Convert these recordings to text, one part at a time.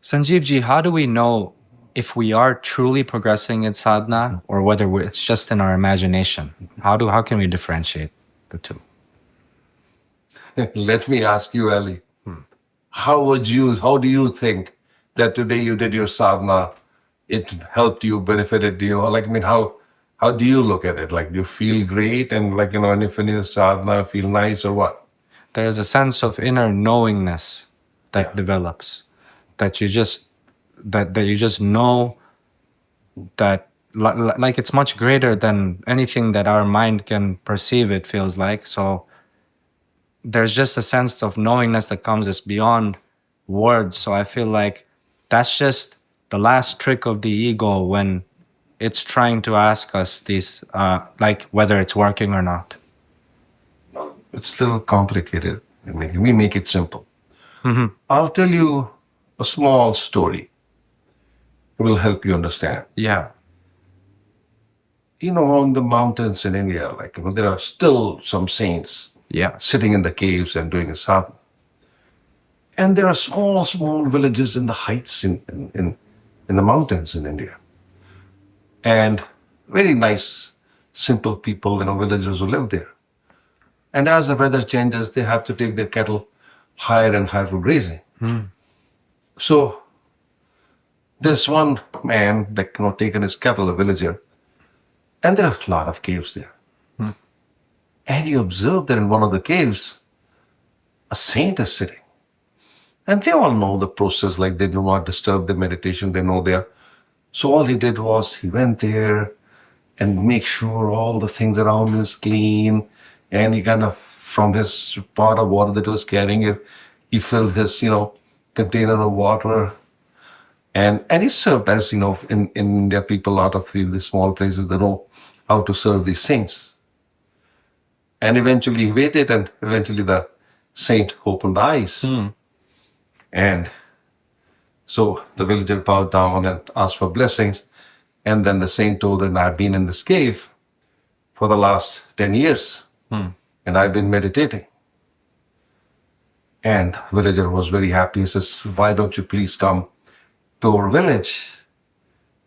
Sanjeev Ji, how do we know if we are truly progressing in sadhana or whether it's just in our imagination? How can we differentiate the two? Let me ask you, Ali. How do you think that today you did your sadhana, it helped you, benefited you? Or like, I mean, how do you look at it? Like, do you feel great and like, when you finish sadhana, feel nice or what? There's a sense of inner knowingness that develops, that you just know that like it's much greater than anything that our mind can perceive, it feels like. So there's just a sense of knowingness that comes as beyond words. So I feel like that's just the last trick of the ego when it's trying to ask us these, like whether it's working or not. It's still complicated. We make it simple. I'll tell you a small story. It will help you understand. Yeah. On the mountains in India, like, there are still some saints sitting in the caves and doing a sadhana. And there are small, small villages in the heights in the mountains in India. And very nice, simple people, villagers who live there. And as the weather changes, they have to take their cattle higher and higher for grazing. So this one man, like, taken his cattle, a villager, and there are a lot of caves there. And he observed that in one of the caves, a saint is sitting. And they all know the process, like they do not disturb the meditation, they know there. So all he did was he went there and make sure all the things around is clean. And he kind of, from his pot of water that he was carrying, he filled his, container of water. And he served, as in India, people out of the small places, they know how to serve these saints. And eventually he waited, and eventually the saint opened the eyes. And so the villager bowed down and asked for blessings. And then the saint told him, I've been in this cave for the last 10 years. And I've been meditating. And the villager was very happy. He says, why don't you please come to our village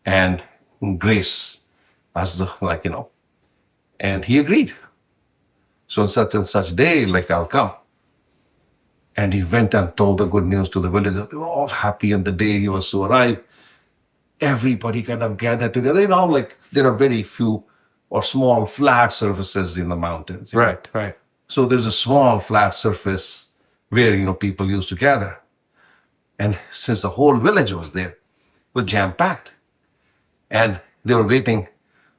and grace as and he agreed. So on such and such day, I'll come. And he went and told the good news to the villagers. They were all happy on the day he was to arrive. Everybody kind of gathered together. There are very few or small flat surfaces in the mountains. Right. So there's a small flat surface where, people used to gather. And since the whole village was there, it was jam-packed. And they were waiting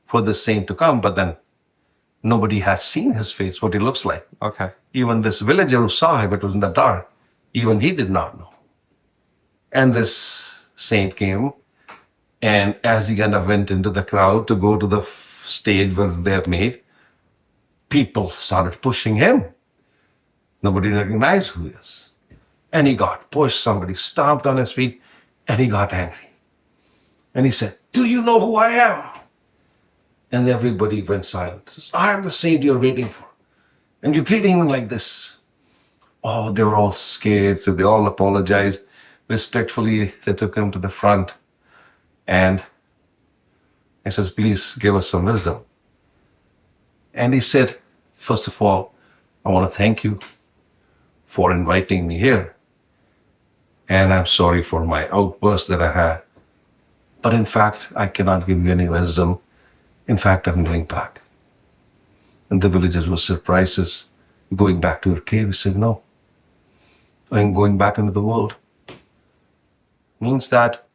for the saint to come, but then nobody had seen his face, what he looks like. Okay. Even this villager who saw him, it was in the dark. Even he did not know. And this saint came, and as he kind of went into the crowd to go to the stage where they had made, people started pushing him. Nobody recognized who he is. And he got pushed, somebody stomped on his feet, and he got angry. And he said, do you know who I am? And everybody went silent. Says, I am the saint you're waiting for. And you're treating me like this. Oh, they were all scared, so they all apologized. Respectfully, they took him to the front. And he says, please give us some wisdom. And he said, first of all, I want to thank you for inviting me here. And I'm sorry for my outburst that I had. But in fact, I cannot give you any wisdom. In fact, I'm going back. And the villagers were surprised. Says, going back to your cave? He said, no. I'm going back into the world. Means that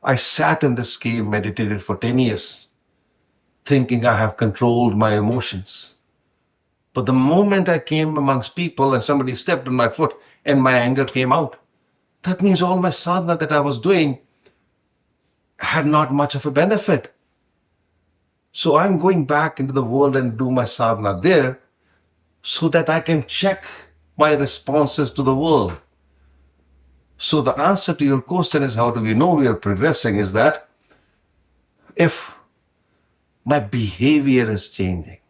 I sat in this cave, meditated for 10 years, thinking I have controlled my emotions. But the moment I came amongst people and somebody stepped on my foot and my anger came out, that means all my sadhana that I was doing had not much of a benefit. So I'm going back into the world and do my sadhana there so that I can check my responses to the world. So the answer to your question is, how do we know we are progressing, is that if my behavior is changing,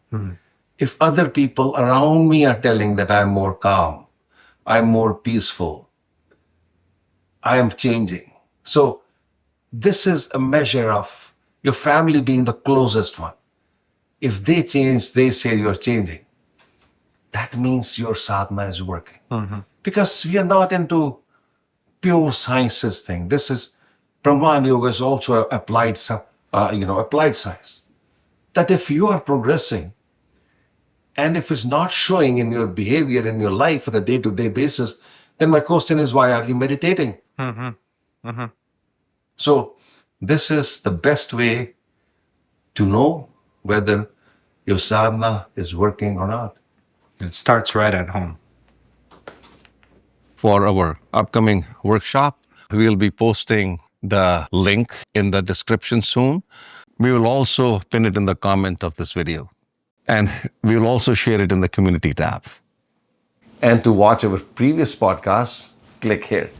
if other people around me are telling that I'm more calm, I'm more peaceful, I am changing, So this is a measure of your family being the closest one. If they change, they say you're changing. That means your sadhana is working. Because we are not into pure sciences thing. This is Brahman Yoga is also applied science. That if you are progressing, and if it's not showing in your behavior, in your life on a day-to-day basis, then my question is, why are you meditating? So this is the best way to know whether your sadhana is working or not. It starts right at home. For our upcoming workshop, we'll be posting the link in the description soon. We will also pin it in the comment of this video. And we will also share it in the community tab. And to watch our previous podcasts, click here.